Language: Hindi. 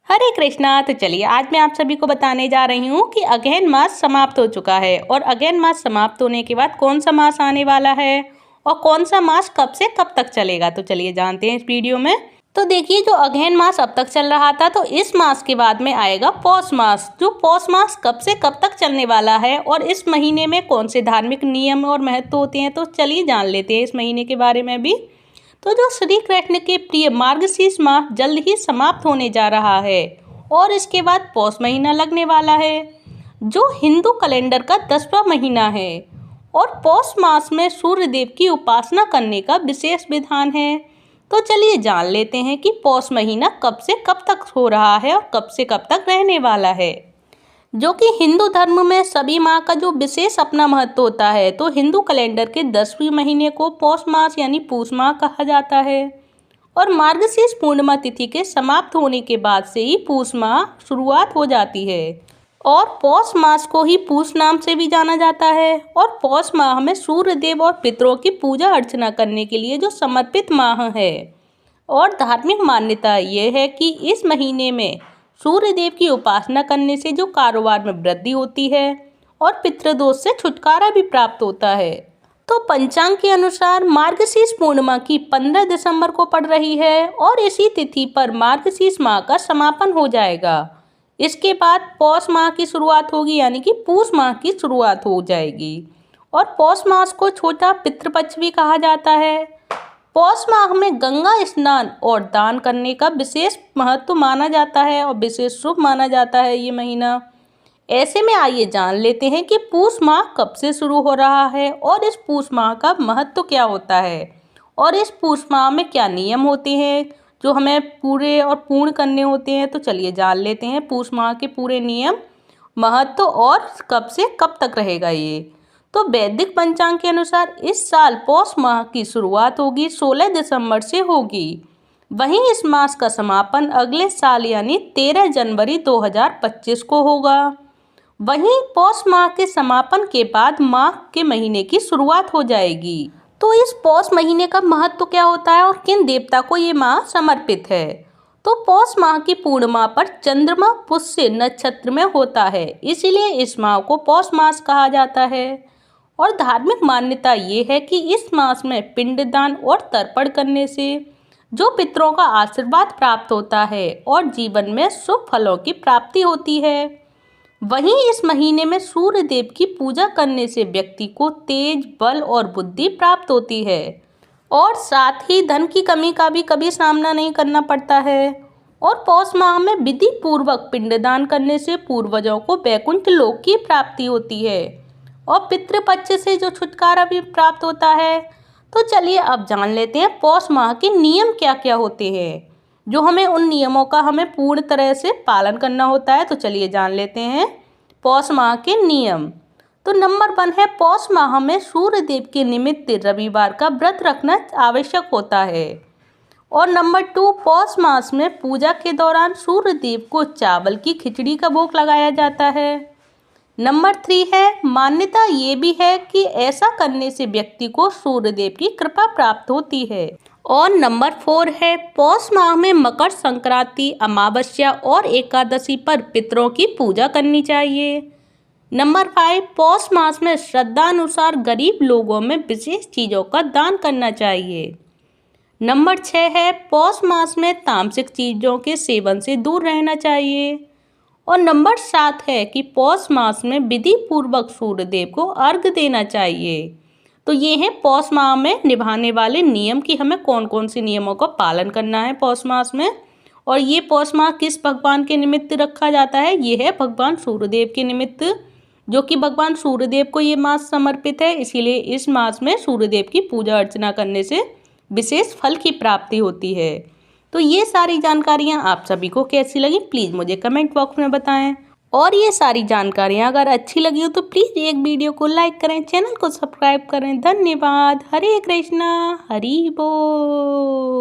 हरे कृष्णा। तो चलिए आज मैं आप सभी को बताने जा रही हूँ कि अगहन मास समाप्त हो चुका है और अगहन मास समाप्त होने के बाद कौन सा मास आने वाला है और कौन सा मास कब से कब तक चलेगा। तो चलिए जानते हैं इस वीडियो में। तो देखिए, जो अगहन मास अब तक चल रहा था, तो इस मास के बाद में आएगा पौष मास। जो पौष मास कब से कब तक चलने वाला है और इस महीने में कौन से धार्मिक नियम और महत्व होते हैं, तो चलिए जान लेते हैं इस महीने के बारे में भी। तो जो श्री कृष्ण के प्रिय मार्गशीर्ष माह जल्द ही समाप्त होने जा रहा है और इसके बाद पौष महीना लगने वाला है, जो हिंदू कैलेंडर का 10वां महीना है। और पौष मास में सूर्य देव की उपासना करने का विशेष विधान है। तो चलिए जान लेते हैं कि पौष महीना कब से कब तक हो रहा है और कब से कब तक रहने वाला है। जो कि हिंदू धर्म में सभी माह का जो विशेष अपना महत्व होता है, तो हिंदू कैलेंडर के 10वें महीने को पौष मास यानी पूष माह कहा जाता है और मार्गशीर्ष पूर्णिमा तिथि के समाप्त होने के बाद से ही पूष माह शुरुआत हो जाती है और पौष मास को ही पूष नाम से भी जाना जाता है। और पौष माह में सूर्य देव और पितरों की पूजा अर्चना करने के लिए जो समर्पित माह है और धार्मिक मान्यता ये है कि इस महीने में सूर्य देव की उपासना करने से जो कारोबार में वृद्धि होती है और पितृदोष से छुटकारा भी प्राप्त होता है। तो पंचांग के अनुसार मार्गशीर्ष पूर्णिमा की 15 दिसंबर को पड़ रही है और इसी तिथि पर मार्गशीर्ष माह का समापन हो जाएगा। इसके बाद पौष माह की शुरुआत होगी, यानी कि पूष माह की शुरुआत हो जाएगी। और पौष मास को छोटा पितृपक्ष भी कहा जाता है। पौष माह में गंगा स्नान और दान करने का विशेष महत्व माना जाता है और विशेष शुभ माना जाता है ये महीना। ऐसे में आइए जान लेते हैं कि पूष माह कब से शुरू हो रहा है और इस पूष माह का महत्व क्या होता है और इस पूष माह में क्या नियम होते हैं जो हमें पूरे और पूर्ण करने होते हैं। तो चलिए जान लेते हैं पूष माह के पूरे नियम, महत्व और कब से कब तक रहेगा ये। तो वैदिक पंचांग के अनुसार इस साल पौष माह की शुरुआत होगी 16 दिसंबर से होगी। वहीं इस मास का समापन अगले साल यानी 13 जनवरी 2025 को होगा। वहीं पौष माह के समापन के बाद माघ के महीने की शुरुआत हो जाएगी। तो इस पौष महीने का महत्व क्या होता है और किन देवता को ये माह समर्पित है। तो पौष माह की पूर्णिमा पर चंद्रमा पुष्य नक्षत्र में होता है, इसीलिए इस माह को पौष मास कहा जाता है। और धार्मिक मान्यता ये है कि इस मास में पिंडदान और तर्पण करने से जो पितरों का आशीर्वाद प्राप्त होता है और जीवन में शुभ फलों की प्राप्ति होती है। वहीं इस महीने में सूर्य देव की पूजा करने से व्यक्ति को तेज, बल और बुद्धि प्राप्त होती है और साथ ही धन की कमी का भी कभी सामना नहीं करना पड़ता है। और पौष माह में विधि पूर्वक पिंडदान करने से पूर्वजों को वैकुंठ लोक की प्राप्ति होती है और पितृपक्ष से जो छुटकारा भी प्राप्त होता है। तो चलिए अब जान लेते हैं पौष माह के नियम क्या क्या होते हैं, जो हमें उन नियमों का हमें पूर्ण तरह से पालन करना होता है। तो चलिए जान लेते हैं पौष माह के नियम। तो नंबर 1 है, पौष माह में सूर्य देव के निमित्त रविवार का व्रत रखना आवश्यक होता है। और नंबर 2, पौष मास में पूजा के दौरान सूर्य देव को चावल की खिचड़ी का भोग लगाया जाता है। नंबर 3 है, मान्यता ये भी है कि ऐसा करने से व्यक्ति को सूर्य देव की कृपा प्राप्त होती है। और नंबर 4 है, पौष माह में मकर संक्रांति, अमावस्या और एकादशी पर पितरों की पूजा करनी चाहिए। नंबर 5, पौष मास में श्रद्धानुसार गरीब लोगों में विशेष चीज़ों का दान करना चाहिए। नंबर 6 है, पौष मास में तामसिक चीज़ों के सेवन से दूर रहना चाहिए। और नंबर 7 है कि पौष मास में विधि पूर्वक सूर्य देव को अर्घ्य देना चाहिए। तो ये हैं पौष माह में निभाने वाले नियम कि हमें कौन कौन से नियमों का पालन करना है पौष मास में। और ये पौष माह किस भगवान के निमित्त रखा जाता है, ये है भगवान सूर्यदेव के निमित्त, जो कि भगवान सूर्यदेव को ये मास समर्पित है। इसीलिए इस मास में सूर्यदेव की पूजा अर्चना करने से विशेष फल की प्राप्ति होती है। तो ये सारी जानकारियाँ आप सभी को कैसी लगी, प्लीज़ मुझे कमेंट बॉक्स में बताएं। और ये सारी जानकारियाँ अगर अच्छी लगी हो तो प्लीज़ एक वीडियो को लाइक करें, चैनल को सब्सक्राइब करें। धन्यवाद। हरे कृष्णा, हरि बोल।